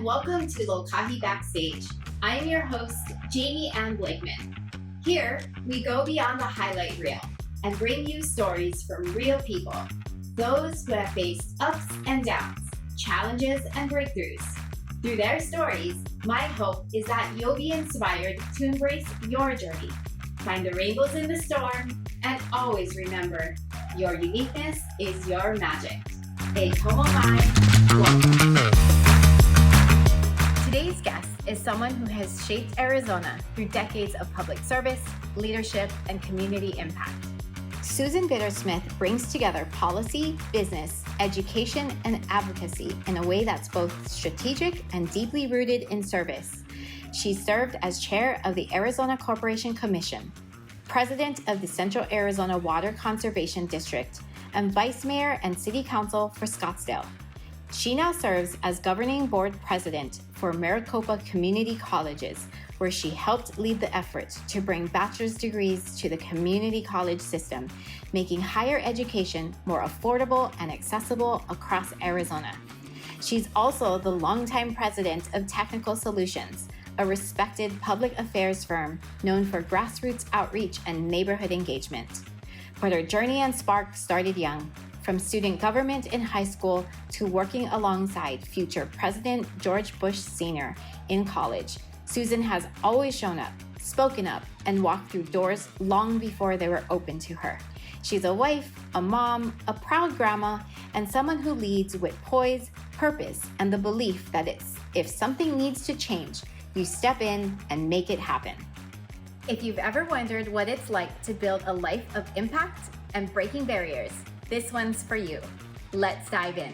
welcome to Lokahi Backstage. I am your host, Jamie Ann Blakeman. Here, we go beyond the highlight reel and bring you stories from real people, those who have faced ups and downs, challenges and breakthroughs. Through their stories, my hope is that you'll be inspired to embrace your journey, find the rainbows in the storm, and always remember, your uniqueness is your magic. A tomo mai, welcome. Today's guest is someone who has shaped Arizona through decades of public service, leadership, and community impact. Susan Bitter-Smith brings together policy, business, education, and advocacy in a way that's both strategic and deeply rooted in service. She served as chair of the Arizona Corporation Commission, president of the Central Arizona Water Conservation District, and vice mayor and city council for Scottsdale. She now serves as governing board president for Maricopa Community Colleges, where she helped lead the effort to bring bachelor's degrees to the community college system, making higher education more affordable and accessible across Arizona. She's also the longtime president of Technical Solutions, a respected public affairs firm known for grassroots outreach and neighborhood engagement. But her journey and spark started young, from student government in high school to working alongside future President George Bush Sr. in college. Susan has always shown up, spoken up, and walked through doors long before they were open to her. She's a wife, a mom, a proud grandma, and someone who leads with poise, purpose, and the belief that if something needs to change, you step in and make it happen. If you've ever wondered what it's like to build a life of impact and breaking barriers, this one's for you. Let's dive in.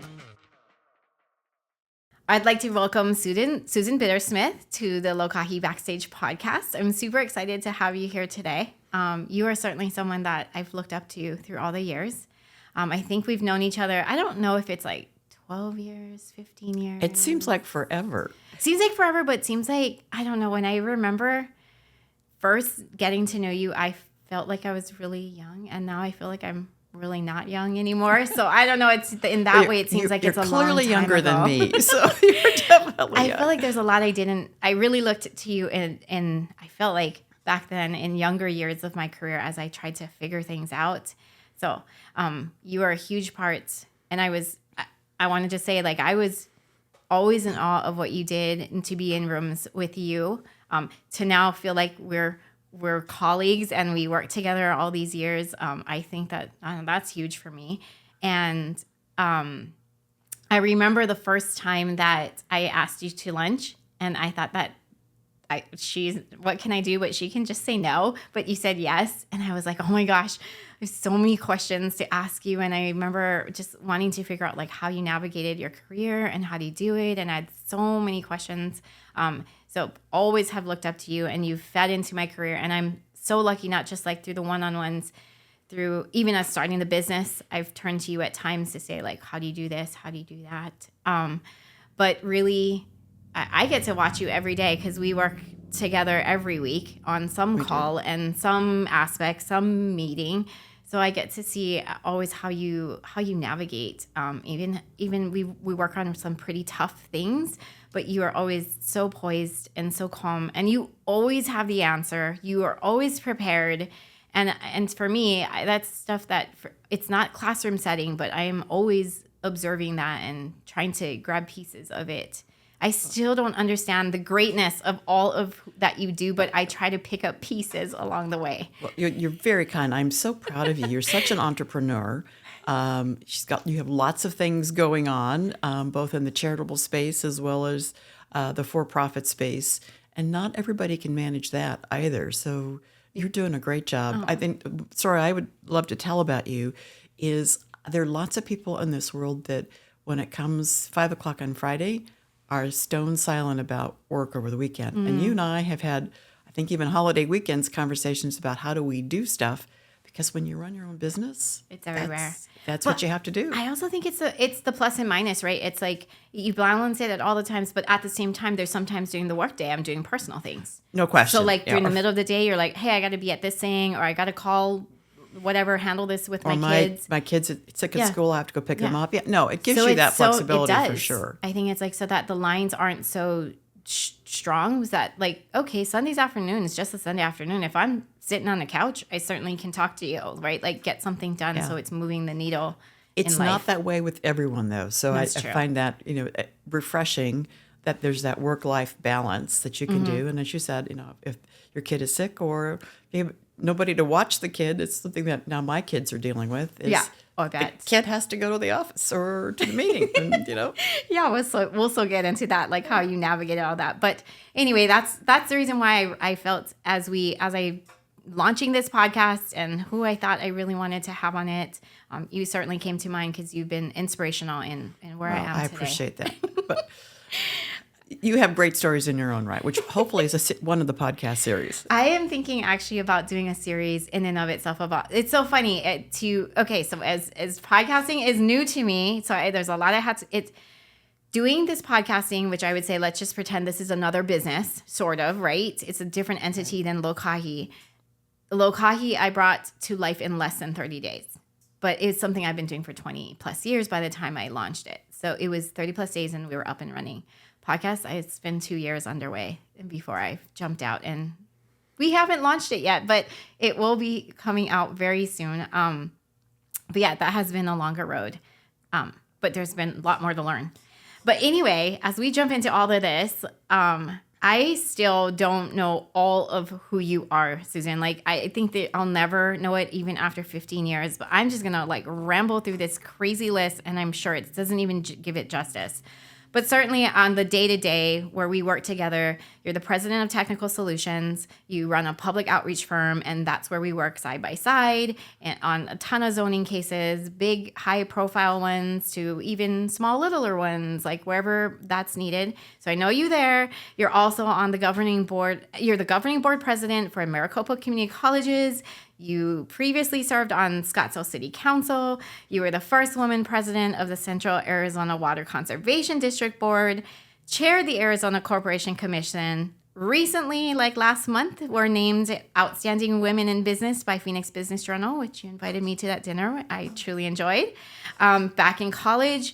I'd like to welcome Susan Bitter-Smith to the Lokahi Backstage podcast. I'm super excited to have you here today. You are certainly someone that I've looked up to through all the years. I think we've known each other, I don't know if it's like 12 years, 15 years. It seems like forever. Seems like forever, but it seems like, I don't know, when I remember first getting to know you, I felt like I was really young, and now I feel like I'm really not young anymore. So I don't know. It's in that way. It seems like it's a long time ago. You're clearly younger than me. So you're definitely. I feel like there's a lot I really looked to you, and I felt like back then in younger years of my career as I tried to figure things out. So you are a huge part, and I wanted to say, like, I was always in awe of what you did, and to be in rooms with you, to now feel like we're colleagues and we work together all these years. I think that that's huge for me. And I remember the first time that I asked you to lunch, and I thought that what can I do? But she can just say no. But you said yes. And I was like, oh my gosh, there's so many questions to ask you. And I remember just wanting to figure out like how you navigated your career and how do you do it. And I had so many questions. So always have looked up to you, and you've fed into my career. And I'm so lucky, not just like through the one-on-ones, through even us starting the business, I've turned to you at times to say like, how do you do this? How do you do that? But really, I get to watch you every day because we work together every week on some call and some aspect, some meeting. So I get to see always how you navigate. Even we work on some pretty tough things, but you are always so poised and so calm, and you always have the answer. You are always prepared, and for me, that's stuff that it's not classroom setting, but I am always observing that and trying to grab pieces of it. I still don't understand the greatness of all of that you do, but I try to pick up pieces along the way. Well, you're very kind. I'm so proud of you. You're such an entrepreneur. You have lots of things going on, both in the charitable space as well as the for-profit space, and not everybody can manage that either. So you're doing a great job. Oh. I think, story I would love to tell about you is there are lots of people in this world that when it comes 5 o'clock on Friday, are stone silent about work over the weekend. And you and I have had, I think even holiday weekends, conversations about how do we do stuff, because when you run your own business, it's everywhere. That's what you have to do. I also think it's the plus and minus, right? It's like you balance it at all the times, but at the same time, there's sometimes during the workday, I'm doing personal things. No question. So like during the middle of the day, you're like, hey, I got to be at this thing, or I got to call whatever, handle this with Or my kids. my kids are sick at Yeah. school. I have to go pick them Yeah. up. Yeah, no, it gives So you it's that flexibility it does. for sure. I think it's like so that the lines aren't so strong. Was that like, okay, Sunday's afternoon is just a Sunday afternoon. If I'm sitting on the couch, I certainly can talk to you, right? Like get something done Yeah. so it's moving the needle. It's in not life. that way with everyone, though. So I That's true. find that, refreshing that there's that work-life balance that you can Mm-hmm. do. And as you said, if your kid is sick or you have nobody to watch the kid, it's something that now my kids are dealing with. Is Yeah. Oh, I the bet. kid has to go to the office or to the meeting, and Yeah, we'll still get into that, like how you navigate all that. But anyway, that's the reason why I felt as I launching this podcast and who I thought I really wanted to have on it. You certainly came to mind because you've been inspirational in where I am I today. appreciate that. But you have great stories in your own right, which hopefully is one of the podcast series. I am thinking actually about doing a series in and of itself about. It's so funny so as podcasting is new to me, so there's a lot I had to. It's doing this podcasting, which I would say, let's just pretend this is another business, sort of, right? It's a different entity than Lokahi. Lokahi I brought to life in less than 30 days, but it's something I've been doing for 20 plus years by the time I launched it. So it was 30 plus days and we were up and running. Podcast, it's been 2 years underway before I jumped out, and we haven't launched it yet, but it will be coming out very soon. But yeah, that has been a longer road. But there's been a lot more to learn. But anyway, as we jump into all of this, I still don't know all of who you are, Susan. Like, I think that I'll never know it even after 15 years, but I'm just going to like ramble through this crazy list, and I'm sure it doesn't even give it justice. But certainly on the day-to-day where we work together, you're the president of Technical Solutions, you run a public outreach firm, and that's where we work side by side and on a ton of zoning cases, big high-profile ones to even small, littler ones, like wherever that's needed. So I know you there. You're also on the governing board. You're the governing board president for Maricopa Community Colleges. You previously served on Scottsdale City Council. You were the first woman president of the Central Arizona Water Conservation District Board, chaired the Arizona Corporation Commission. Recently, like last month, were named Outstanding Women in Business by Phoenix Business Journal, which you invited me to that dinner. I truly enjoyed. Back in college,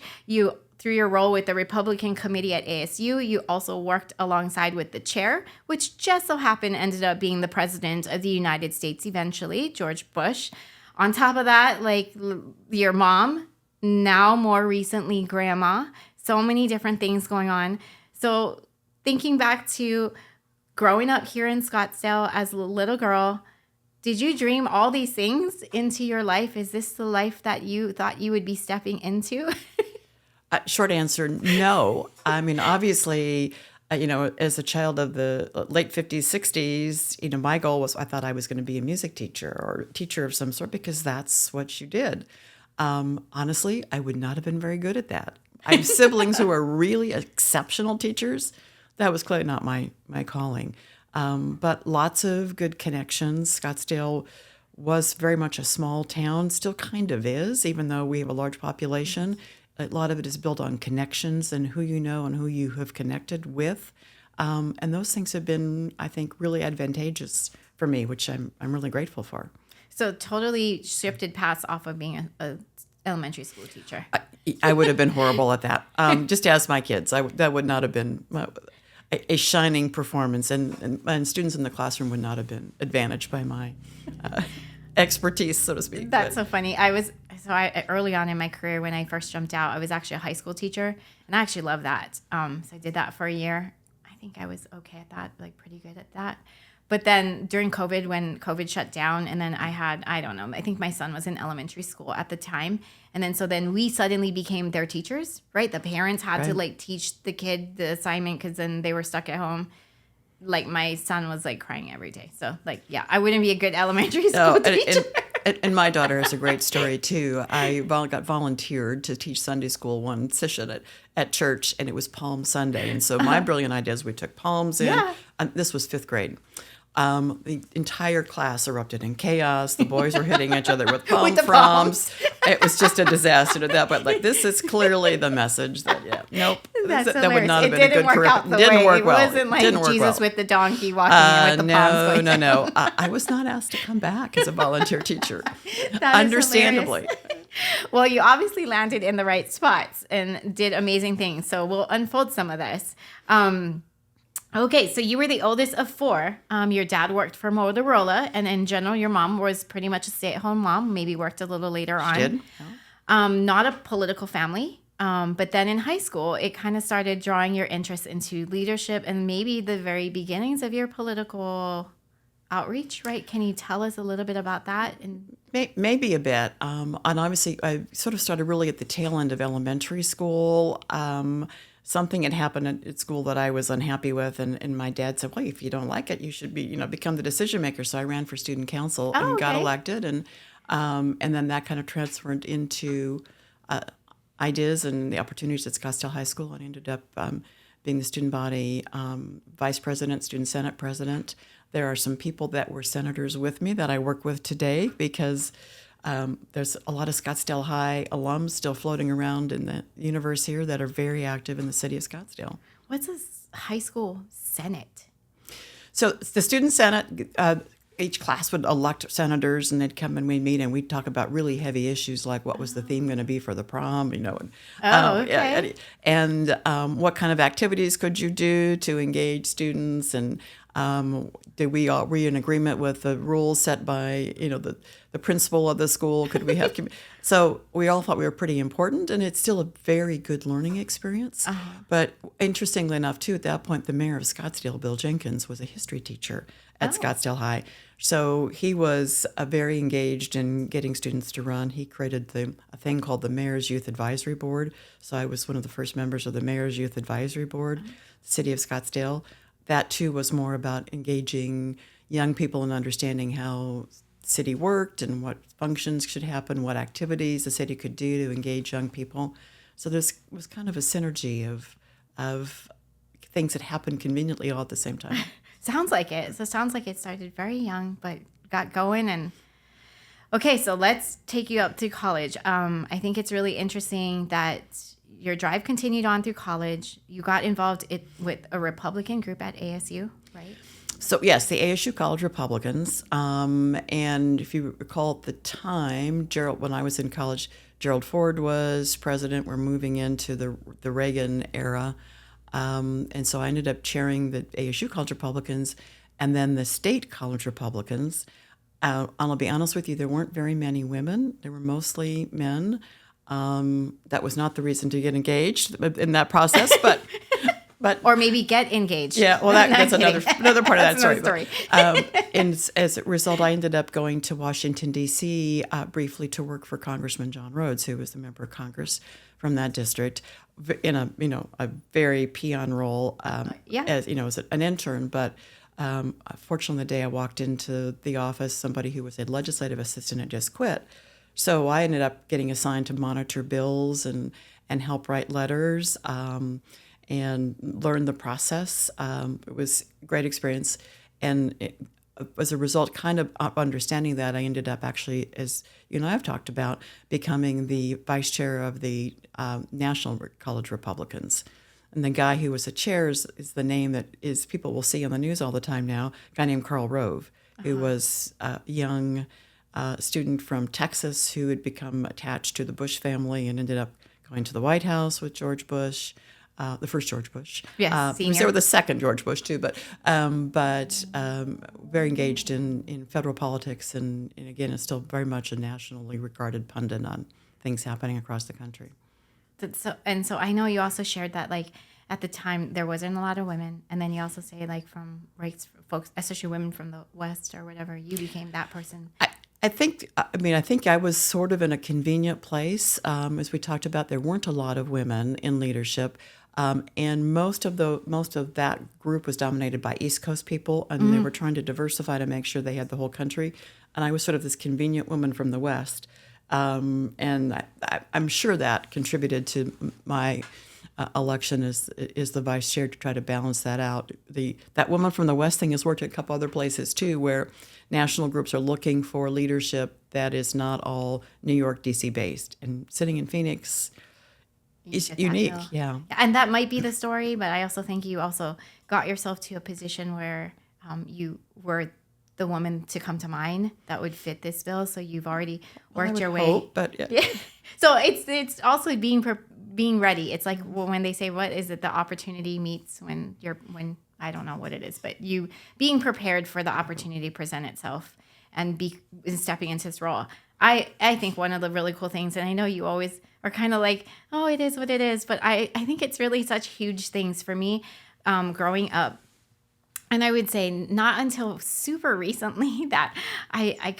through your role with the Republican Committee at ASU, you also worked alongside with the chair, which just so happened ended up being the president of the United States eventually, George Bush. On top of that, like your mom, now more recently grandma, so many different things going on. So thinking back to growing up here in Scottsdale as a little girl, did you dream all these things into your life? Is this the life that you thought you would be stepping into? Short answer, no. I mean, obviously, as a child of the late 50s, 60s, my goal was I thought I was going to be a music teacher or a teacher of some sort because that's what you did. Honestly, I would not have been very good at that. I have siblings who are really exceptional teachers. That was clearly not my calling. But lots of good connections. Scottsdale was very much a small town, still kind of is, even though we have a large population. A lot of it is built on connections and who you know and who you have connected with. And those things have been, I think, really advantageous for me, which I'm really grateful for. So totally shifted paths off of being a elementary school teacher. I would have been horrible at that. Just ask my kids. That would not have been a shining performance, and students in the classroom would not have been advantaged by my expertise, so to speak. That's so funny. I early on in my career when I first jumped out, I was actually a high school teacher, and I actually love that. So I did that for a year. I think I was okay at that, like pretty good at that. But then during COVID, when COVID shut down, and then I don't know, I think my son was in elementary school at the time. And then we suddenly became their teachers, right? The parents had to like teach the kid the assignment because then they were stuck at home. Like my son was like crying every day. So like, yeah, I wouldn't be a good elementary school teacher. And my daughter has a great story too. I got volunteered to teach Sunday school one session at church, and it was Palm Sunday. And so my brilliant idea is we took palms in. Yeah. This was 5th grade. The entire class erupted in chaos. The boys were hitting each other with palm With the fronds. It was just a disaster to that. But like, this is clearly the message that nope, That's that would not have been a good work curriculum. out the Didn't way. work It well. wasn't like Didn't work Jesus well. with the donkey walking in with the palms going. No. I was not asked to come back as a volunteer teacher. That is Understandably. hilarious. Well, you obviously landed in the right spots and did amazing things. So we'll unfold some of this. Okay, so you were the oldest of four. Your dad worked for Motorola, and in general, your mom was pretty much a stay-at-home mom, maybe worked a little later on. She did. Not a political family. But then in high school, it kind of started drawing your interest into leadership and maybe the very beginnings of your political outreach, right? Can you tell us a little bit about that? And maybe a bit. And obviously, I sort of started really at the tail end of elementary school. Something had happened at school that I was unhappy with, and my dad said, "Well, if you don't like it, you should become the decision maker." So I ran for student council and got elected, and then that kind of transferred into ideas and the opportunities at Scottsdale High School, and ended up being the student body vice president, student senate president. There are some people that were senators with me that I work with today because there's a lot of Scottsdale High alums still floating around in the universe here that are very active in the city of Scottsdale. what's a high school senate? So the student senate, each class would elect senators, and they'd come and we'd meet, and we'd talk about really heavy issues like what was the theme going to be for the prom, Okay. and what kind of activities could you do to engage students, and were we in agreement with the rules set by the principal of the school? Could we have so we all thought we were pretty important, and it's still a very good learning experience. But interestingly enough, too, at that point, the mayor of Scottsdale, Bill Jenkins, was a history teacher at Scottsdale High. So he was very engaged in getting students to run. He created a thing called the Mayor's Youth Advisory Board. So I was one of the first members of the Mayor's Youth Advisory Board, the City of Scottsdale. That, too, was more about engaging young people and understanding how the city worked and what functions should happen, what activities the city could do to engage young people. So there was kind of a synergy of things that happened conveniently all at the same time. Sounds like it. So it sounds like it started very young, but got going. And okay, so let's take you up to college. I think it's really interesting that your drive continued on through college. You got involved with a Republican group at ASU, right? So yes, the ASU College Republicans. And if you recall at the time, when I was in college, Gerald Ford was president. We're moving into the Reagan era. And so I ended up chairing the ASU College Republicans and then the state College Republicans. I'll be honest with you, there weren't very many women. There were mostly men. That was not the reason to get engaged in that process, but or maybe get engaged. Yeah, well, that's another part of that story. Story. And as a result, I ended up going to Washington, D.C. Briefly to work for Congressman John Rhodes, who was the member of Congress from that district, in a very peon role as an intern. But fortunately, the day I walked into the office, somebody who was a legislative assistant had just quit. So I ended up getting assigned to monitor bills and help write letters and learn the process. It was a great experience. And as a result, kind of understanding that, I ended up actually, as you and I have talked about, becoming the vice chair of the National College Republicans. And the guy who was the chair is the name that people will see on the news all the time now, a guy named Karl Rove, who was a young student from Texas who had become attached to the Bush family and ended up going to the White House with George Bush, the first George Bush. Yes, he was there with the second George Bush too, but very engaged in federal politics and again is still very much a nationally regarded pundit on things happening across the country. So I know you also shared that like at the time there wasn't a lot of women, and then you also say like from folks, especially women from the West or whatever, you became that person. I think I was sort of in a convenient place. As we talked about, there weren't a lot of women in leadership, and most of that group was dominated by East Coast people, and they were trying to diversify to make sure they had the whole country. And I was sort of this convenient woman from the West, and I'm sure that contributed to my election is the vice chair to try to balance that out. That woman from the West thing has worked at a couple other places too, where national groups are looking for leadership that is not all New York, DC based. And sitting in Phoenix is unique. Yeah. And that might be the story, but I also think you also got yourself to a position where you were the woman to come to mind that would fit this bill. So you've already worked your way. Hope, but yeah. So it's also being ready. It's like when they say, what is it? The opportunity meets when I don't know what it is, but you being prepared for the opportunity to present itself and stepping into this role. I think one of the really cool things, and I know you always are kind of like, oh, it is what it is, but I think it's really such huge things for me growing up. And I would say not until super recently that I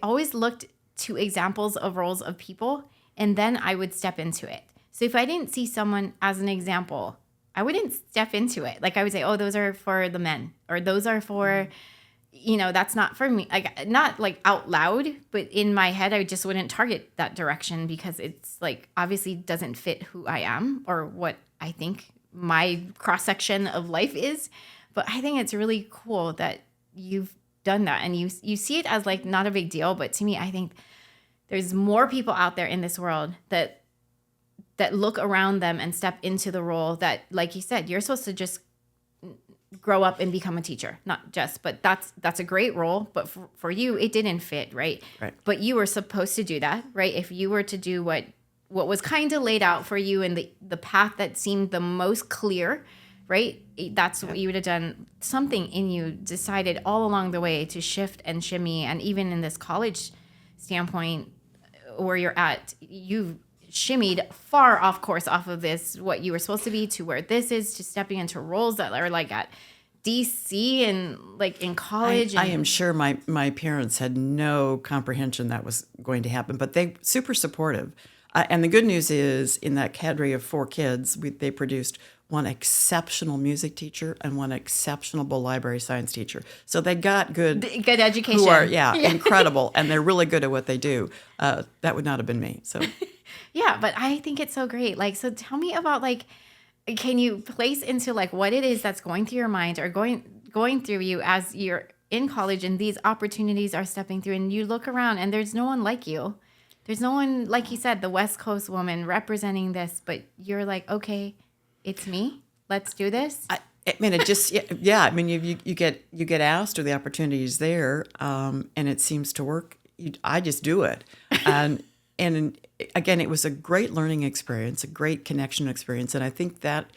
always looked to examples of roles of people, and then I would step into it. So if I didn't see someone as an example, I wouldn't step into it. Like I would say, oh, those are for the men, or those are for, that's not for me. Like not like out loud, but in my head, I just wouldn't target that direction because it's like obviously doesn't fit who I am or what I think my cross-section of life is. But I think it's really cool that you've done that, and you see it as like not a big deal. But to me, I think there's more people out there in this world that look around them and step into the role that, like you said, you're supposed to just grow up and become a teacher, not just, but that's a great role. But for you, it didn't fit, right? Right. But you were supposed to do that, right? If you were to do what was kind of laid out for you and the path that seemed the most clear, right? That's what you would have done. Something in you decided all along the way to shift and shimmy. And even in this college standpoint where you're at, you've shimmied far off course off of this, what you were supposed to be, to where this is, to stepping into roles that are like at DC and like in college. I am sure my parents had no comprehension that was going to happen, but they super supportive. And the good news is, in that cadre of 4 kids, they produced one exceptional music teacher and one exceptional library science teacher. So they got good education. Who are incredible, and they're really good at what they do. That would not have been me. So yeah, but I think it's so great. Like, so tell me about like, can you place into like what it is that's going through your mind or going through you as you're in college and these opportunities are stepping through, and you look around and there's no one like you. There's no one, like you said, the West Coast woman representing this, but you're like, okay, it's me. Let's do this. I mean, it just, yeah. I mean, you get asked, or the opportunity is there, and it seems to work. I just do it, and again, it was a great learning experience, a great connection experience, and I think that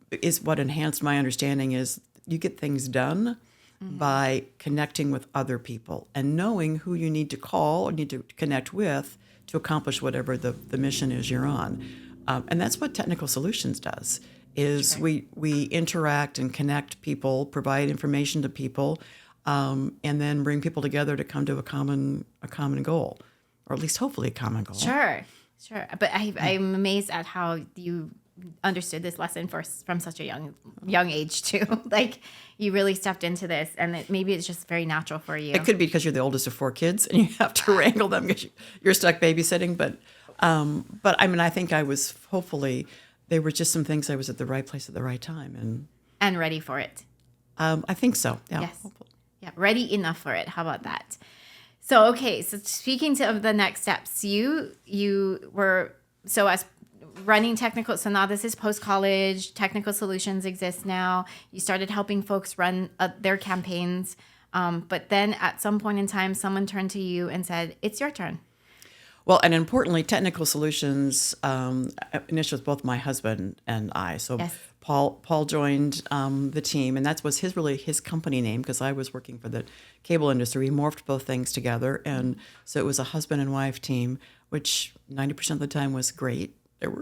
is what enhanced my understanding. Is you get things done by connecting with other people and knowing who you need to call or need to connect with to accomplish whatever the mission is you're on. And that's what Technical Solutions does, is we interact and connect people, provide information to people, and then bring people together to come to a common goal, or at least hopefully a common goal. Sure. But I'm amazed at how you understood this lesson from such a young age too. Like you really stepped into this, and maybe it's just very natural for you. It could be because you're the oldest of 4 kids and you have to wrangle them because you're stuck babysitting. But I mean, I think I was, hopefully there were just some things I was at the right place at the right time and ready for it. I think so. Yeah. Yes. Hopefully. Yeah. Ready enough for it. How about that? So, okay. So speaking of the next steps, you were, so as running technical, so now this is post-college, Technical Solutions exists now. You started helping folks run their campaigns. But then at some point in time, someone turned to you and said, it's your turn. Well, and importantly, Technical Solutions initially with both my husband and I. So yes. Paul joined the team, and that was his company name, because I was working for the cable industry. We morphed both things together, and so it was a husband and wife team, which 90% of the time was great. There were,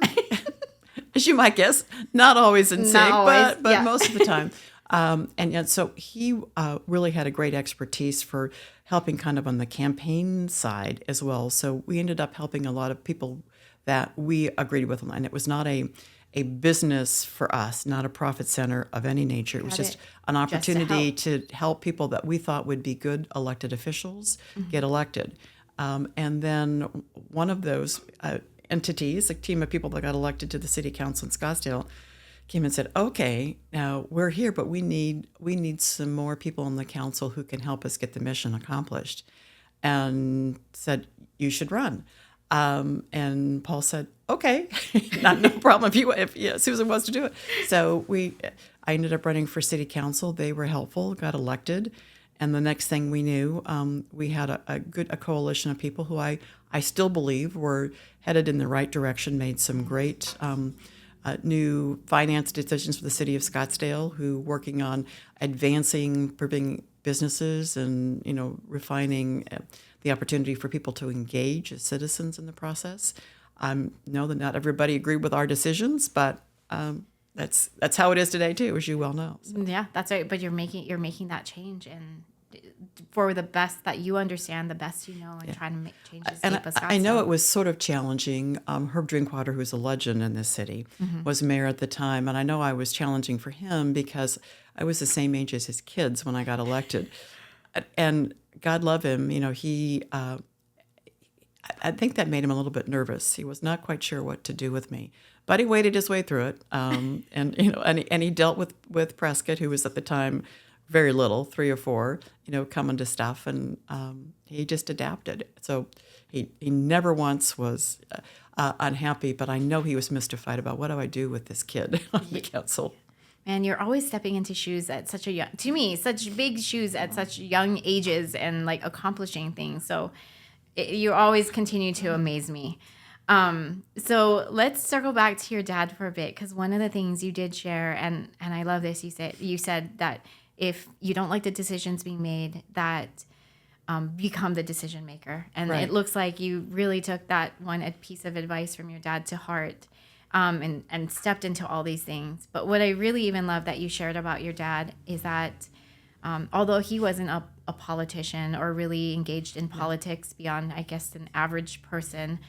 as you might guess, not always in sync, but most of the time. And yet, so he really had a great expertise for helping kind of on the campaign side as well. So we ended up helping a lot of people that we agreed with, and it was not a business for us, not a profit center of any nature. It was just an opportunity to help people that we thought would be good elected officials get elected. And then one of those entities, a team of people that got elected to the city council in Scottsdale, came and said, okay, now we're here, but we need some more people on the council who can help us get the mission accomplished. And said, you should run. And Paul said, okay, no problem if Susan wants to do it. So I ended up running for city council. They were helpful, got elected. And the next thing we knew, we had a coalition of people who I still believe were headed in the right direction, made some great new finance decisions for the city of Scottsdale, who working on advancing businesses and, refining the opportunity for people to engage as citizens in the process. I know that not everybody agreed with our decisions, but that's how it is today too, as you well know. So. Yeah, that's right. But you're making that change, and for the best that you understand, the best you know, and trying to make changes. And I know it was sort of challenging. Herb Drinkwater, who's a legend in this city, was mayor at the time, and I know I was challenging for him because I was the same age as his kids when I got elected. And God love him, I think that made him a little bit nervous. He was not quite sure what to do with me, but he waded his way through it. And he dealt with Prescott, who was at the time very little, 3 or 4, coming to stuff, and he just adapted. So he never once was unhappy, but I know he was mystified about what do I do with this kid on the council. Man, you're always stepping into shoes at such big shoes at such young ages, and like accomplishing things. So you always continue to amaze me. So let's circle back to your dad for a bit, because one of the things you did share, and I love this, you said that if you don't like the decisions being made, that become the decision maker. And right. It looks like you really took that one piece of advice from your dad to heart. And stepped into all these things. But what I really even love that you shared about your dad is that although he wasn't a politician or really engaged in politics beyond, I guess, an average person,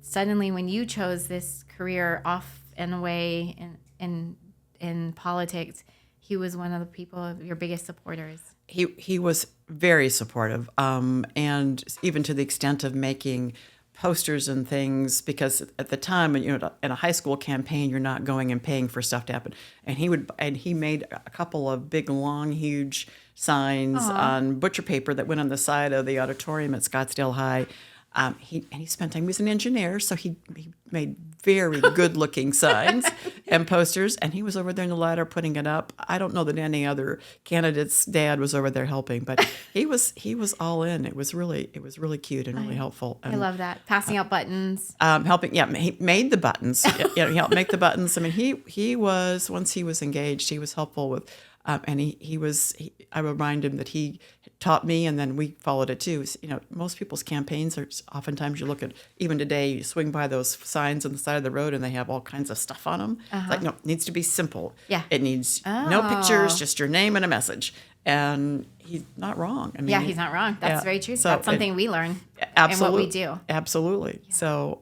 suddenly when you chose this career off and away in politics, he was one of the people, your biggest supporters. He was very supportive, and even to the extent of making posters and things, because at the time, in a high school campaign, you're not going and paying for stuff to happen. And he made a couple of big, long, huge signs on butcher paper that went on the side of the auditorium at Scottsdale High. He spent time. He was an engineer, so he made very good-looking signs and posters. And he was over there in the ladder putting it up. I don't know that any other candidate's dad was over there helping, but he was all in. It was really cute and really helpful. And, I love that, passing out buttons. Helping. Yeah, he made the buttons. He helped make the buttons. I mean, he was, once he was engaged, he was helpful with. And I remind him that he taught me, and then we followed it too. Most people's campaigns are oftentimes, you look at, even today, you swing by those signs on the side of the road and they have all kinds of stuff on them. It's like, no, it needs to be simple. Yeah. It needs no pictures, just your name and a message. And he's not wrong. I mean, he's not wrong. That's very true. So that's something we learn in what we do. Absolutely. Yeah. So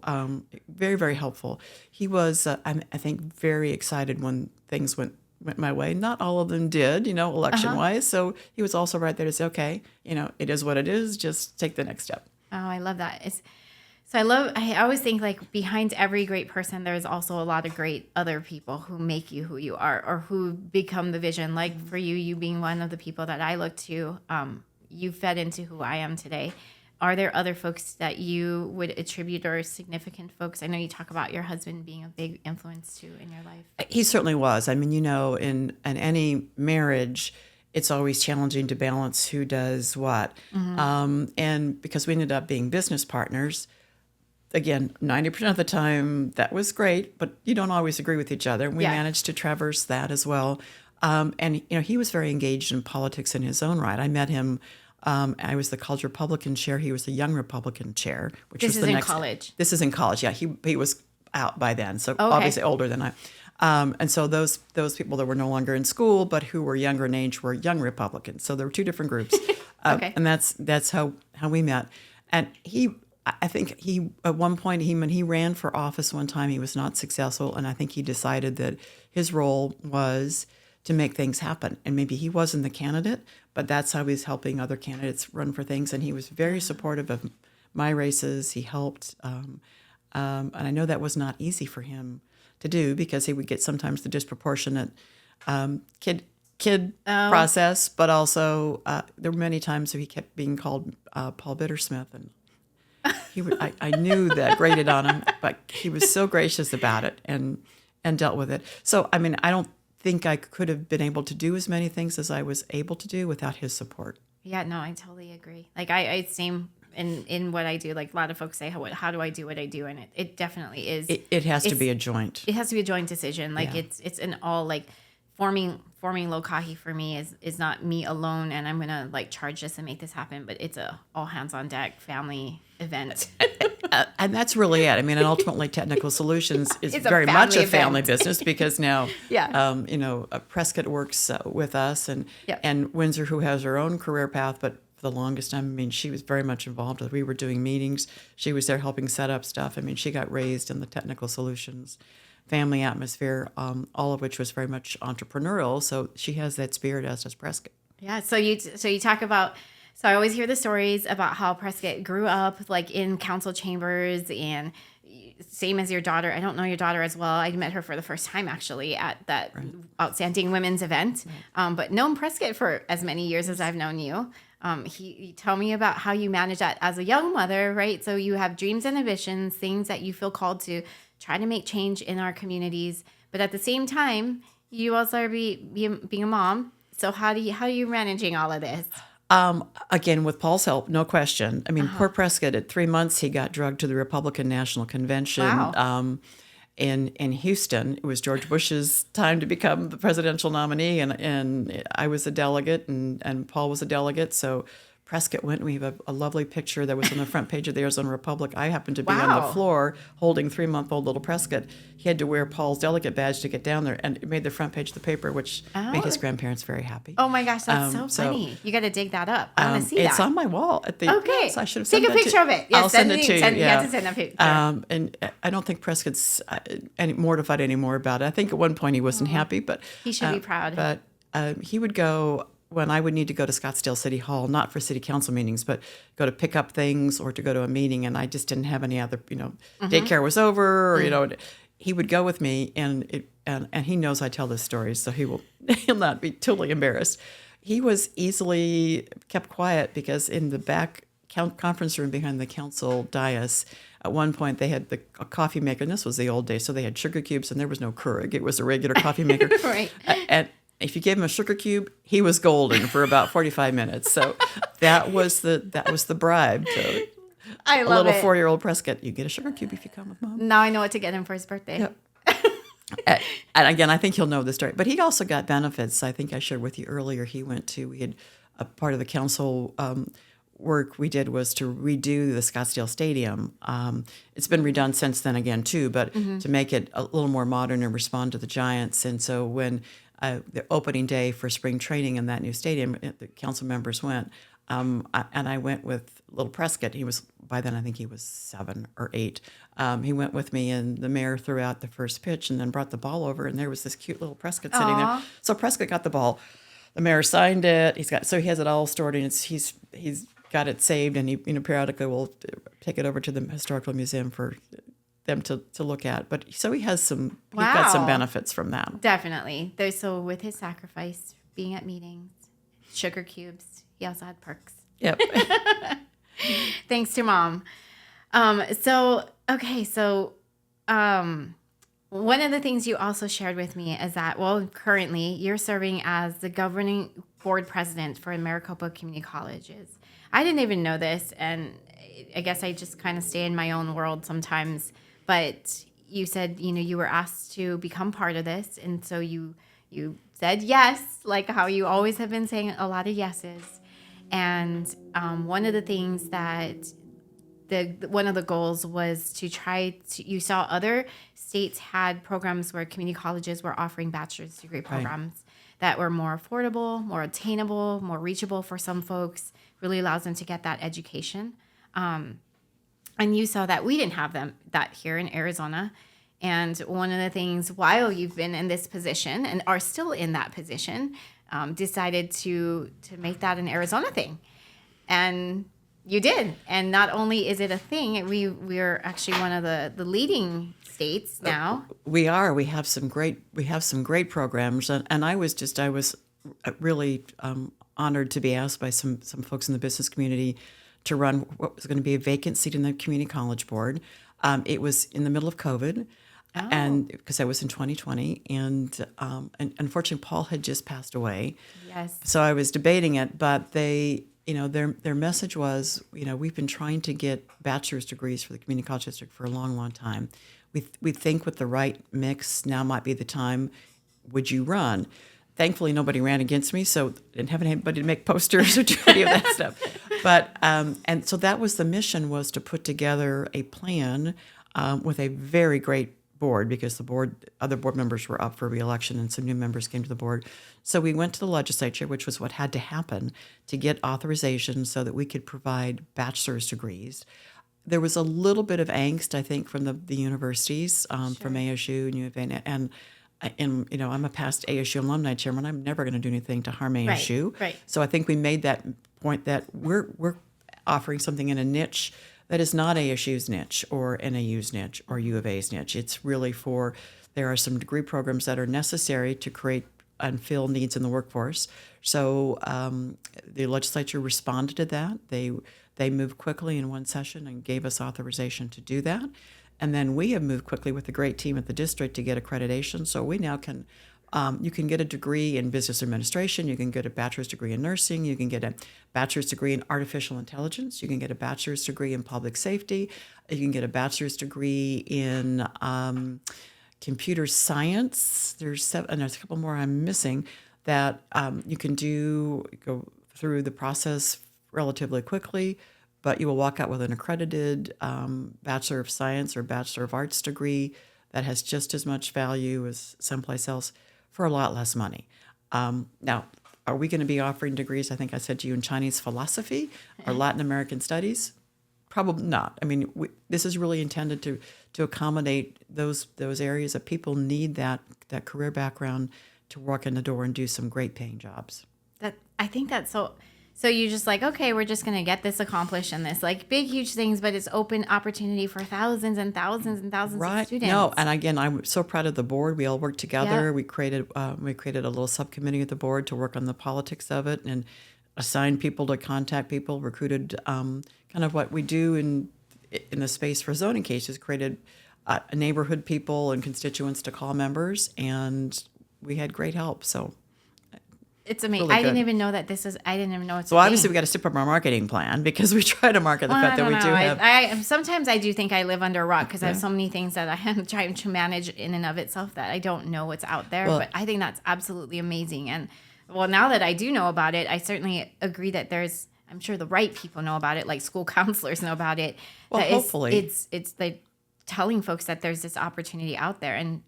very, very helpful. He was, I think, very excited when things went my way. Not all of them did, election-wise. So he was also right there to say, okay, it is what it is. Just take the next step. Oh, I love that. I always think, like, behind every great person, there's also a lot of great other people who make you who you are, or who become the vision. Like for you being one of the people that I look to, you fed into who I am today. Are there other folks that you would attribute, or significant folks? I know you talk about your husband being a big influence too in your life. He certainly was. I mean, in any marriage, it's always challenging to balance who does what. And because we ended up being business partners, again, 90% of the time, that was great, but you don't always agree with each other. And we managed to traverse that as well. And he was very engaged in politics in his own right. I met him. I was the college Republican chair. He was the young Republican chair, which was the next. This is in college. This is in college. Yeah, he was out by then, so obviously older than I. And so those people that were no longer in school, but who were younger in age, were young Republicans. So there were two different groups, and that's how we met. And I think at one point when he ran for office one time, he was not successful, and I think he decided that his role was to make things happen. And maybe he wasn't the candidate, but that's how he's helping other candidates run for things. And he was very supportive of my races. He helped And I know that was not easy for him to do because he would get sometimes the disproportionate kid process, but also there were many times that he kept being called Paul Bittersmith, and he would. I knew that grated on him, but he was so gracious about it and dealt with it. So I mean, I don't think I could have been able to do as many things as I was able to do without his support. Yeah, no, I totally agree. Like I same in what I do. Like a lot of folks say, how do I do what I do? And it definitely is. It has to be a joint. It has to be a joint decision. Like Yeah. it's an all like forming Lokahi for me is not me alone and I'm gonna like charge this and make this happen, but it's a all hands on deck family event. And that's really it. I mean, and ultimately, Technical Solutions is It's a very much a family family event. business because now, Yeah. Prescott works with us, and Yep. and Windsor, who has her own career path, but for the longest time, I mean, she was very much involved. We were doing meetings. She was there helping set up stuff. I mean, she got raised in the Technical Solutions family atmosphere, all of which was very much entrepreneurial. So she has that spirit, as does Prescott. Yeah. So you talk about. So I always hear the stories about how Prescott grew up like in council chambers and same as your daughter. I don't know your daughter as well. I met her for the first time actually at that Outstanding Women's event, but known Prescott for as many years as I've known you. You tell me about how you manage that as a young mother, right? So you have dreams and ambitions, things that you feel called to try to make change in our communities, but at the same time, you also are being a mom. So how are you managing all of this? Again, with Paul's help, no question. I mean, poor Prescott, at 3 months, he got drugged to the Republican National Convention Wow. in Houston. It was George Bush's time to become the presidential nominee, and I was a delegate, and Paul was a delegate. So Prescott went, and we have a lovely picture that was on the front page of the Arizona Republic. I happened to be on the Wow. floor holding 3-month-old little Prescott. He had to wear Paul's delegate badge to get down there, and it made the front page of the paper, which made his grandparents very happy. Oh my gosh, that's so so, funny. You got to dig that up. I want to see It's that. on my wall at the. Okay. Yes, I should have Take sent a that picture of it. Yes, I'll send it to you. You have to send a picture. And I don't think Prescott's any mortified anymore about it. I think at one point he wasn't happy, but He should be proud. But he would go when I would need to go to Scottsdale City Hall, not for city council meetings, but go to pick up things or to go to a meeting, and I just didn't have any other. Daycare was over, or he would go with me, and he knows I tell this story, so he'll not be totally embarrassed. He was easily kept quiet because in the back conference room behind the council dais, at one point they had a coffee maker, and this was the old days, so they had sugar cubes, and there was no Keurig. It was a regular coffee maker. Right. And if you gave him a sugar cube, he was golden for about 45 minutes. So that was the bribe to I a love little it. 4-year-old Prescott. You get a sugar cube if you come with Mom. Now I know what to get him for his birthday. Yep. And again, I think he'll know the story. But he also got benefits. I think I shared with you earlier. We had a part of the council work we did was to redo the Scottsdale Stadium. It's been redone since then again too, but to make it a little more modern and respond to the Giants. And so when the opening day for spring training in that new stadium, the council members went, and I went with little Prescott. By then I think he was 7 or 8. He went with me, and the mayor threw out the first pitch and then brought the ball over, and there was this cute little Prescott sitting there. So Prescott got the ball. The mayor signed it. He has it all stored, and he's got it saved, and he periodically will take it over to the historical museum for them to look at. But so he got some benefits from that. Definitely. So with his sacrifice, being at meetings, sugar cubes, he also had perks. Yep. Thanks to Mom. One of the things you also shared with me is that, currently you're serving as the governing board president for Maricopa Community Colleges. I didn't even know this, and I guess I just kind of stay in my own world sometimes. But you said, you were asked to become part of this, and so you said yes, like how you always have been saying a lot of yeses. And one of the things that one of the goals was to you saw other states had programs where community colleges were offering bachelor's degree programs that were more affordable, more attainable, more reachable for some folks, really allows them to get that education. And you saw that we didn't have that here in Arizona. And one of the things, while you've been in this position and are still in that position, decided to make that an Arizona thing. And You did. And not only is it a thing, we're actually one of the leading states now. We are. We have some great programs, and I was really honored to be asked by some folks in the business community to run what was going to be a vacant seat in the community college board. It was in the middle of COVID, and because I was in 2020, and unfortunately Paul had just passed away. Yes. So I was debating it, but they, their message was, we've been trying to get bachelor's degrees for the community college district for a long, long time. We think with the right mix, now might be the time. Would you run? Thankfully, nobody ran against me, so I didn't have anybody to make posters or do any of that stuff. But and so that was the mission, was to put together a plan with a very great board, because other board members were up for re-election and some new members came to the board. So we went to the legislature, which was what had to happen to get authorization so that we could provide bachelor's degrees. There was a little bit of angst, I think, from the universities, from ASU and U of A, and I'm a past ASU Alumni Chairman. I'm never going to do anything to harm ASU. Right. So I think we made that point that we're offering something in a niche that is not ASU's niche or NAU's niche or U of A's niche. It's really there are some degree programs that are necessary to create and fill needs in the workforce. So the legislature responded to that. They moved quickly in one session and gave us authorization to do that. And then we have moved quickly with a great team at the district to get accreditation. So we now can, you can get a degree in business administration, you can get a bachelor's degree in nursing, you can get a bachelor's degree in artificial intelligence, you can get a bachelor's degree in public safety, you can get a bachelor's degree in computer science. There's a couple more I'm missing that you can go through the process relatively quickly, but you will walk out with an accredited Bachelor of Science or Bachelor of Arts degree that has just as much value as someplace else for a lot less money. Now, are we going to be offering degrees, I think I said to you, in Chinese philosophy or Latin American studies? Probably not. I mean, this is really intended to accommodate those areas that people need that career background to walk in the door and do some great paying jobs. I think that's so. So you're just like, okay, we're just going to get this accomplished and this, like, big, huge things, but it's open opportunity for thousands and thousands and thousands of students. No, and again, I'm so proud of the board. We all worked together. Yeah. We created a little subcommittee at the board to work on the politics of it and assign people to contact people, recruited kind of what we do in the space for zoning cases, created neighborhood people and constituents to call members, and we had great help. So it's amazing. Really I didn't even know that I didn't even know it's. So obviously we got to step up our marketing plan, because we try to market the fact that we do have. I sometimes I do think I live under a rock, because I have so many things that I am trying to manage in and of itself that I don't know what's out there. But I think that's absolutely amazing. And well, now that I do know about it, I certainly agree that I'm sure the right people know about it, like school counselors know about it. Well, hopefully it's like telling folks that there's this opportunity out there, and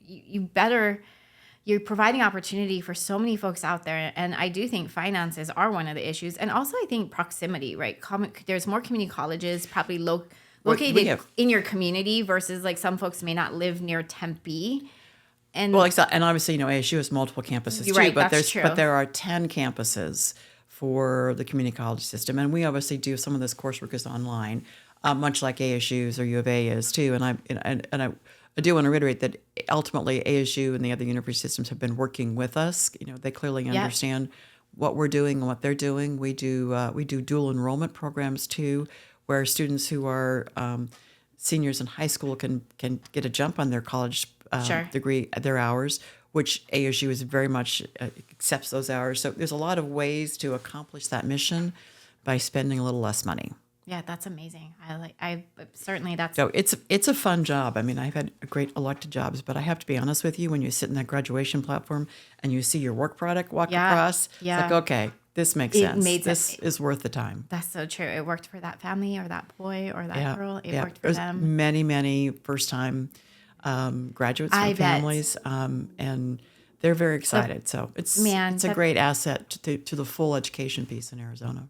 you're providing opportunity for so many folks out there. And I do think finances are one of the issues. And also I think proximity, right? There's more community colleges probably located in your community versus like some folks may not live near Tempe. And obviously, ASU has multiple campuses too, right, but that's true. But there are 10 campuses for the community college system. And we obviously do some of this coursework is online, much like ASU's or U of A is too. And I do want to reiterate that ultimately ASU and the other university systems have been working with us. They clearly understand what we're doing and what they're doing. We do dual enrollment programs too, where students who are seniors in high school can get a jump on their college degree, their hours, which ASU is very much accepts those hours. So there's a lot of ways to accomplish that mission by spending a little less money. Yeah, that's amazing. I certainly that's. So it's a fun job. I mean, I've had great elected jobs, but I have to be honest with you. When you sit in that graduation platform and you see your work product walk across, it's like, okay, this makes sense. This is worth the time. That's so true. It worked for that family or that boy or that girl. It worked for There's them. Many first-time graduates from families, and they're very excited. So it's a great asset to the full education piece in Arizona.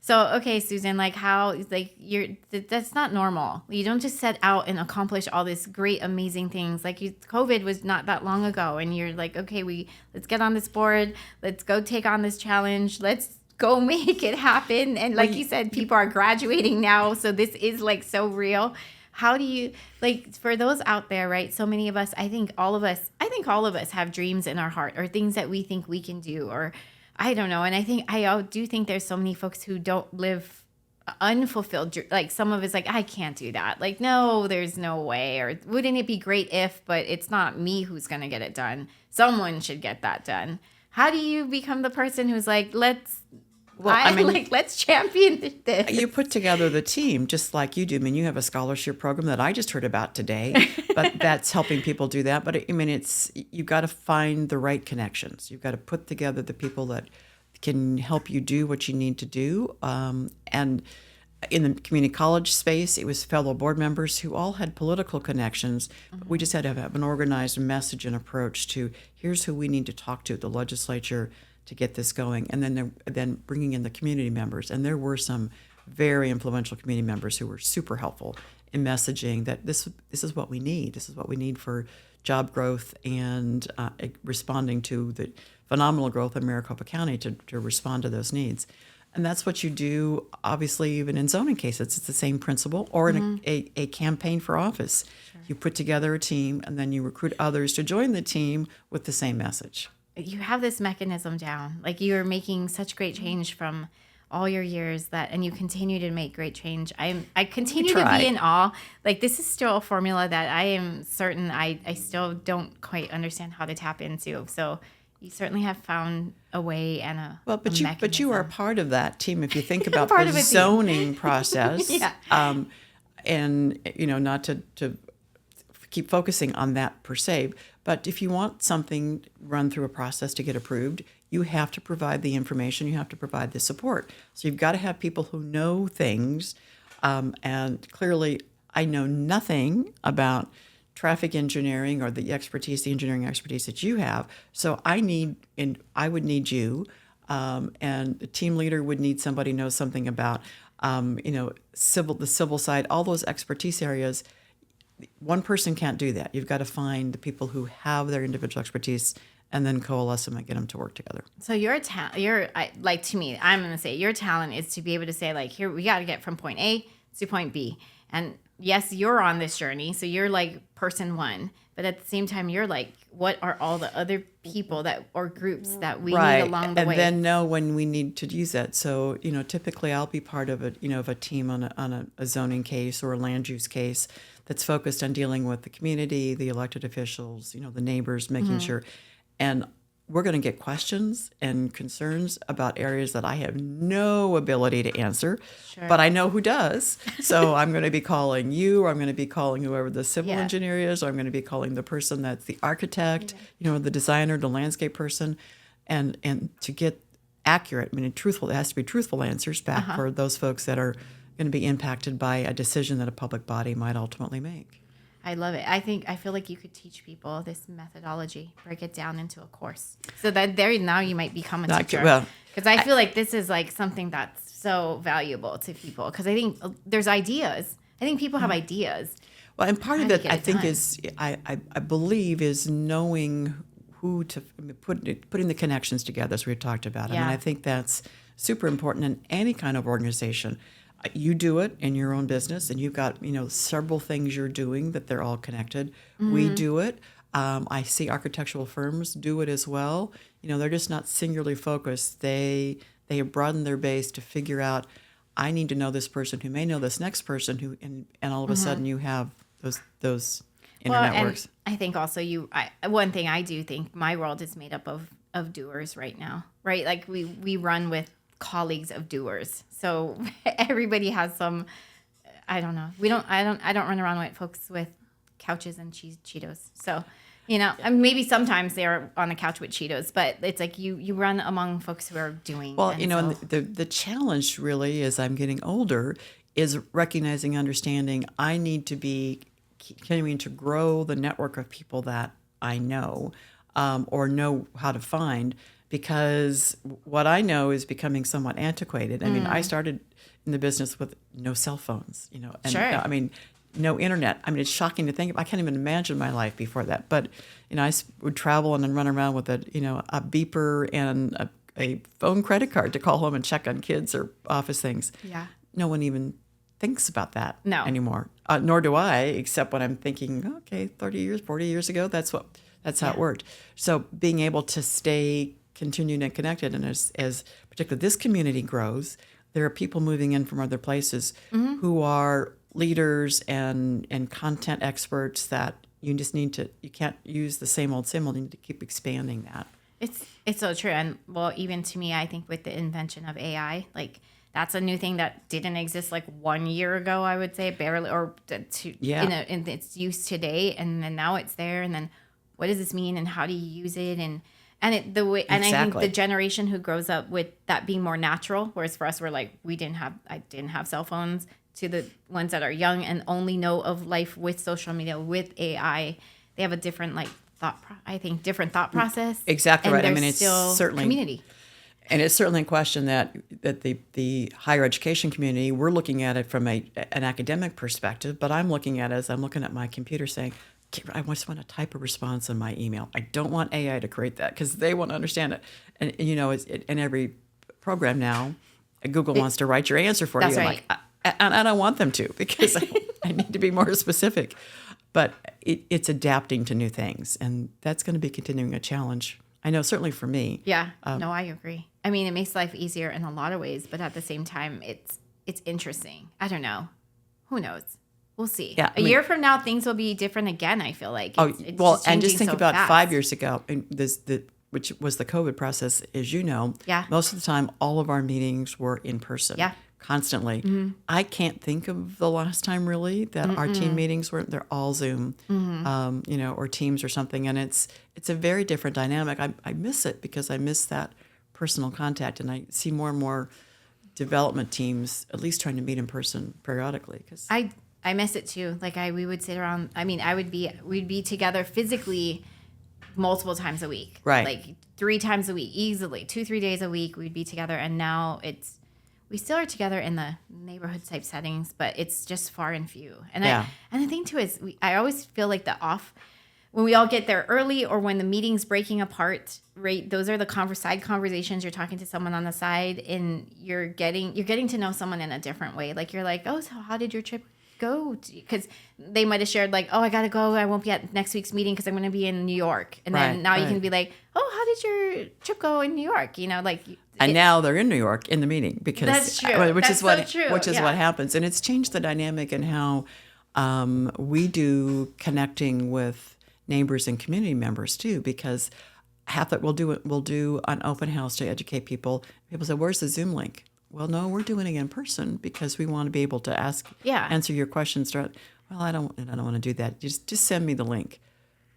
So, okay, Susan, that's not normal. You don't just set out and accomplish all this great, amazing things. COVID was not that long ago, and you're like, okay, let's get on this board. Let's go take on this challenge. Let's go make it happen. And like you said, people are graduating now. So this is like so real. How do you, like, for those out there, right? So many of us, I think all of us have dreams in our heart or things that we think we can do, or I don't know. And I do think there's so many folks who don't live unfulfilled. Like some of it's like, I can't do that. Like, no, there's no way. Or wouldn't it be great if, but it's not me who's going to get it done. Someone should get that done. How do you become the person who's like, let's champion this? You put together the team just like you do. I mean, you have a scholarship program that I just heard about today, but that's helping people do that. But I mean, you've got to find the right connections. You've got to put together the people that can help you do what you need to do. And in the community college space, it was fellow board members who all had political connections. Mm-hmm. We just had to have an organized message and approach to here's who we need to talk to at the legislature to get this going, and then bringing in the community members. And there were some very influential community members who were super helpful in messaging that this is what we need. This is what we need for job growth and responding to the phenomenal growth in Maricopa County to respond to those needs. And that's what you do, obviously, even in zoning cases. It's the same principle, or in a campaign for office. Sure. You put together a team, and then you recruit others to join the team with the same message. You have this mechanism down. Like, you are making such great change from all your years and you continue to make great change. I continue to be in awe. Like, this is still a formula that I am certain I still don't quite understand how to tap into. So you certainly have found a way and a mechanism. But you are part of that team. If you think about the zoning process, and not to keep focusing on that per se, but if you want something run through a process to get approved, you have to provide the information, you have to provide the support. So you've got to have people who know things, and clearly I know nothing about traffic engineering or the engineering expertise that you have. So I would need you, and the team leader would need somebody who knows something about, the civil side, all those expertise areas. One person can't do that. You've got to find the people who have their individual expertise and then coalesce them and get them to work together. So to me, I'm going to say your talent is to be able to say, like, here, we got to get from point A to point B. And yes, you're on this journey. So you're like person one, but at the same time, you're like, what are all the other people or groups that we need along the way? And then know when we need to use that. So, typically I'll be part of a team on a zoning case or a land use case that's focused on dealing with the community, the elected officials, the neighbors, making sure. And we're going to get questions and concerns about areas that I have no ability to answer, but I know who does. So I'm going to be calling you, or I'm going to be calling whoever the civil engineer is, or I'm going to be calling the person that's the architect, the designer, the landscape person, and to get accurate, truthful, it has to be truthful answers back for those folks that are going to be impacted by a decision that a public body might ultimately make. I love it. I feel like you could teach people this methodology, break it down into a course, so that now you might become a teacher. Because I feel like this is like something that's so valuable to people. Because I think there's ideas. I think people have ideas. Well, and part of it, I think, is I believe is knowing who to putting the connections together, as we talked about. I mean, I think that's super important in any kind of organization. You do it in your own business, and you've got several things you're doing that they're all connected. Mm-hmm. We do it. I see architectural firms do it as well. They're just not singularly focused. They have broadened their base to figure out, I need to know this person who may know this next person who, and all of a sudden you have those internetworks. And I think also one thing I do think my world is made up of doers right now, right? Like we run with colleagues of doers. So everybody has some, I don't know. I don't run around with folks with couches and Cheetos. So, and maybe sometimes they're on a couch with Cheetos, but it's like you run among folks who are doing. Well, and the challenge really, as I'm getting older, is recognizing, understanding I need to be continuing to grow the network of people that I know, or know how to find, because what I know is becoming somewhat antiquated. I mean, I started in the business with no cell phones, and no internet. I mean, it's shocking to think. I can't even imagine my life before that. But I would travel and then run around with a beeper and a phone credit card to call home and check on kids or office things. Yeah. No one even thinks about that No. anymore. Nor do I, except when I'm thinking, okay, 30 years, 40 years ago, that's how it worked. So being able to stay continued and connected, and as particularly this community grows, there are people moving in from other places who are leaders and content experts that you can't use the same old, you need to keep expanding that. It's so true. And well, even to me, I think with the invention of AI, like that's a new thing that didn't exist like 1 year ago, I would say, barely, or in its use today. And then now it's there. And then what does this mean and how do you use it? And I think the generation who grows up with that being more natural, whereas for us, we're like, I didn't have cell phones, to the ones that are young and only know of life with social media, with AI, they have a different different thought process. Exactly right. And it's still certainly community. And it's certainly a question that the higher education community, we're looking at it from an academic perspective, but I'm looking at it as I'm looking at my computer saying, I just want to type a response in my email. I don't want AI to create that because they won't understand it. And in every program now, Google wants to write your answer for you. That's I'm right. like, and I don't want them to because I need to be more specific. But it's adapting to new things, and that's going to be continuing a challenge. I know, certainly for me. Yeah, no, I agree. I mean, it makes life easier in a lot of ways, but at the same time, it's interesting. I don't know. Who knows? We'll see. Yeah, a year from now, things will be different again, I feel like. It's just and just think so about fast. 5 years ago, and which was the COVID process, as you know. Yeah. Most of the time, all of our meetings were in person. Yeah. Constantly. Mm-hmm. I can't think of the last time really that our team meetings were. They're all Zoom, or Teams or something, and it's a very different dynamic. I miss it because I miss that personal contact, and I see more and more development teams at least trying to meet in person periodically. Because I miss it too. Like we would sit around. I mean, we'd be together physically multiple times a week, right? Like 3 times a week, easily 2-3 days a week. We'd be together, and now we still are together in the neighborhood type settings, but it's just far and few. And the thing too is I always feel like when we all get there early or when the meeting's breaking apart, right? Those are the side conversations. You're talking to someone on the side and you're getting to know someone in a different way. Like you're like, oh, so how did your trip go? Because they might have shared like, oh, I got to go. I won't be at next week's meeting because I'm going to be in New York. And then now you can be like, oh, how did your trip go in New York? And now they're in New York in the meeting because that's true. Which that's is what true. Which is what happens, and it's changed the dynamic in how we do connecting with neighbors and community members too. Because half that we'll do an open house to educate people. People say, "Where's the Zoom link?" Well, no, we're doing it in person because we want to be able to answer your questions. Well, I don't want to do that. Just send me the link.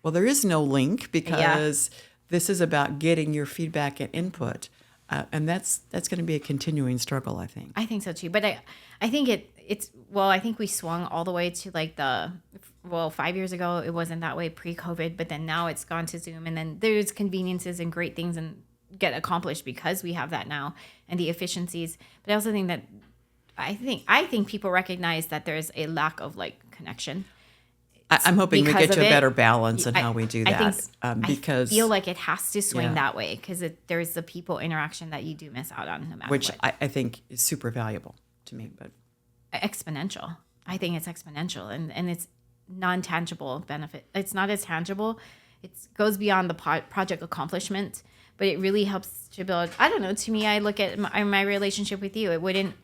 Well, there is no link because this is about getting your feedback and input. And that's going to be a continuing struggle, I think. I think so too. But I think I think we swung all the way to 5 years ago, it wasn't that way pre-COVID, but then now it's gone to Zoom. And then there's conveniences and great things and get accomplished because we have that now and the efficiencies. But I also think that I think people recognize that there's a lack of connection. I'm hoping we get to a better balance in how we do that. Because I feel like it has to swing that way because there's the people interaction that you do miss out on no matter which what. I think is super valuable to me. But exponential. I think it's exponential and it's non-tangible benefit. It's not as tangible. It goes beyond the project accomplishment, but it really helps to build. I don't know. To me, I look at my relationship with you. It wouldn't.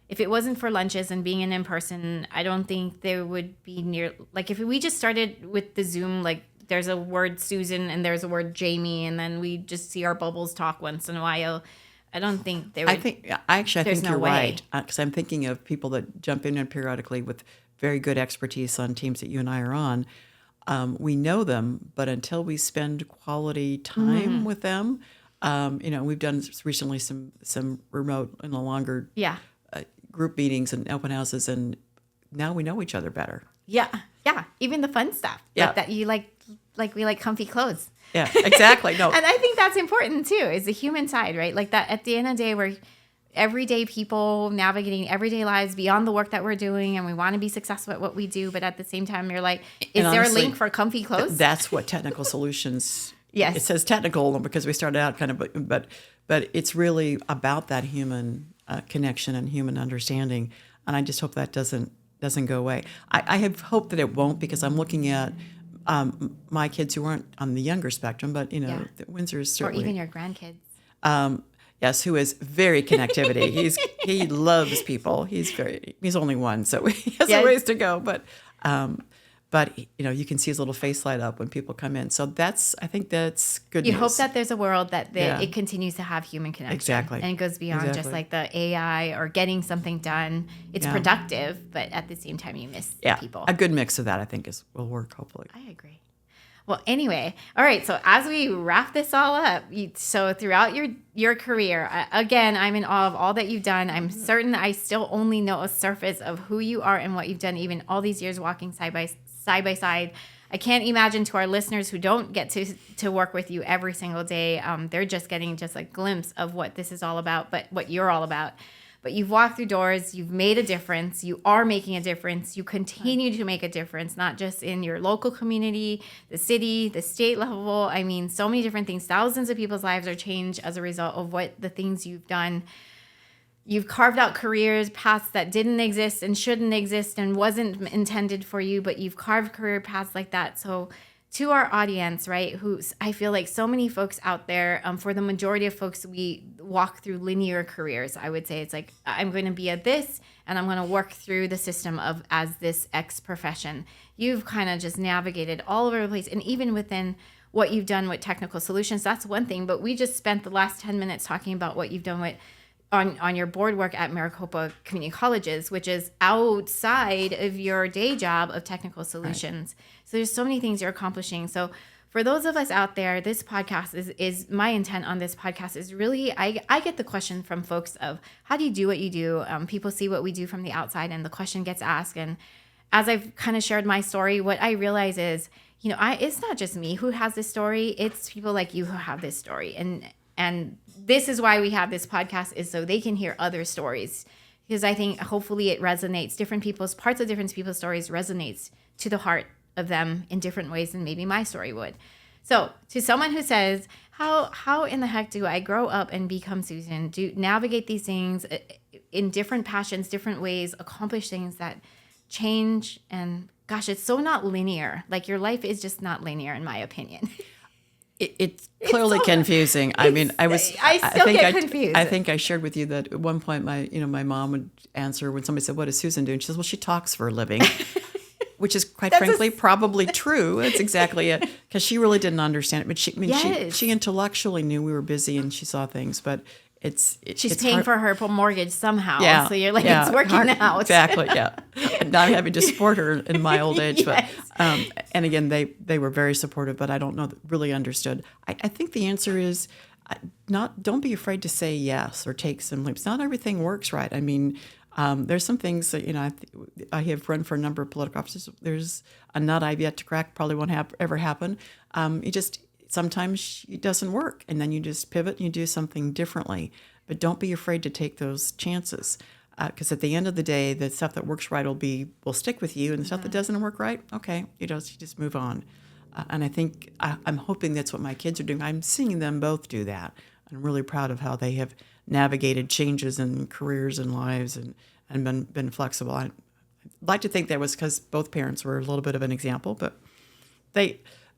If it wasn't for lunches and being in person, I don't think there would be if we just started with the Zoom, there's a word Susan and there's a word Jamie, and then we just see our bubbles talk once in a while. I don't think there would. I think you're right. Because I'm thinking of people that jump in periodically with very good expertise on teams that you and I are on. We know them, but until we spend quality time with them, we've done recently some remote and longer group meetings and open houses, and now we know each other better. Yeah. Even the fun stuff. Yeah. That you we like comfy clothes. Yeah, exactly. No. And I think that's important too, is the human side, right? Like that at the end of the day, we're everyday people navigating everyday lives beyond the work that we're doing, and we want to be successful at what we do, but at the same time, you're like, is there a link for comfy clothes? That's what technical solutions Yes. It says technical because we started out kind of, but it's really about that human connection and human understanding. And I just hope that doesn't go away. I have hope that it won't, because I'm looking at my kids who aren't on the younger spectrum, but Windsor's certainly, or even your grandkids. Yes, who is very connectivity. He loves people. He's only one, so he has a ways to go. But you can see his little face light up when people come in. So I think that's good news. You hope that there's a world that it continues to have human connection. Exactly. And it goes beyond just like the AI or getting something done. It's productive, but at the same time you miss people. A good mix of that, I think, will work, hopefully. I agree. Well, anyway, all right. So as we wrap this all up, so throughout your career, again, I'm in awe of all that you've done. I'm certain I still only know a surface of who you are and what you've done, even all these years walking side by side. I can't imagine, to our listeners who don't get to work with you every single day, they're just getting just a glimpse of what this is all about, but what you're all about. But you've walked through doors, you've made a difference, you are making a difference, you continue to make a difference, not just in your local community, the city, the state level. I mean, so many different things. Thousands of people's lives are changed as a result of the things you've done. You've carved out careers, paths that didn't exist and shouldn't exist and wasn't intended for you, but you've carved career paths like that. So to our audience, right, I feel like so many folks out there, for the majority of folks, we walk through linear careers. I would say it's like, I'm going to be at this and I'm going to work through the system as this X profession. You've kind of just navigated all over the place. And even within what you've done with technical solutions, that's one thing. But we just spent the last 10 minutes talking about what you've done with on your board work at Maricopa Community Colleges, which is outside of your day job of technical solutions. Right. So there's so many things you're accomplishing. So for those of us out there, this podcast is my intent on this podcast is really, I get the question from folks of, how do you do what you do? People see what we do from the outside and the question gets asked. And as I've kind of shared my story, what I realize is, it's not just me who has this story. It's people like you who have this story. And this is why we have this podcast, is so they can hear other stories. Because I think hopefully it resonates. Parts of different people's stories resonates to the heart of them in different ways than maybe my story would. So to someone who says, how in the heck do I grow up and become Susan, do navigate these things in different passions, different ways, accomplish things that change? And gosh, it's so not linear. Like, your life is just not linear, in my opinion. It's clearly confusing. I mean, I still get confused. I think I shared with you that at one point my mom would answer when somebody said, "What is Susan doing?" She says, "Well, she talks for a living," which is quite frankly probably true. That's exactly it, because she really didn't understand it. But she intellectually knew we were busy and she saw things, but she's paying hard for her mortgage somehow. Yeah, so you're like, it's working out. Exactly. Yeah. And I'm having to support her in my old age. Yes. But and again, they were very supportive, but I don't know really understood. I think the answer is don't be afraid to say yes or take some leaps. Not everything works right. I mean, there's some things that I have run for a number of political offices. There's a nut I've yet to crack. Probably won't ever happen. Sometimes it doesn't work, and then you just pivot and you do something differently. But don't be afraid to take those chances, because at the end of the day, the stuff that works right will stick with you, and the stuff that doesn't work right, okay, you just move on. And I think I'm hoping that's what my kids are doing. I'm seeing them both do that. I'm really proud of how they have navigated changes in careers and lives and been flexible. I'd like to think that was because both parents were a little bit of an example, but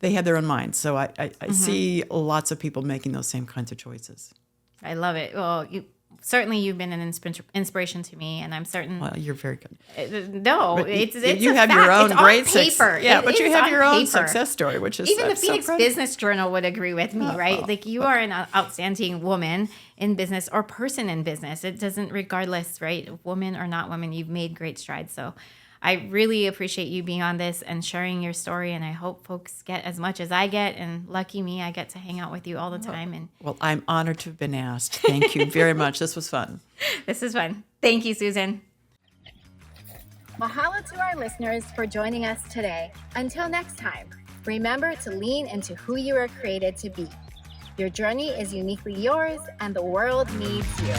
they had their own minds. So I see lots of people making those same kinds of choices. I love it. Well, you've been an inspiration to me, and I'm certain. Well, you're very good. No, it's you have your own great paper. But you have your own success story, which is even the Phoenix Business Journal would agree with me, right? Like, you are an outstanding woman in business or person in business. It doesn't, regardless, right? Woman or not woman, you've made great strides. So I really appreciate you being on this and sharing your story, and I hope folks get as much as I get, and lucky me, I get to hang out with you all the time. Well, I'm honored to have been asked. Thank you very much. This was fun. This is fun. Thank you, Susan. Mahalo to our listeners for joining us today. Until next time, remember to lean into who you are created to be. Your journey is uniquely yours, and the world needs you.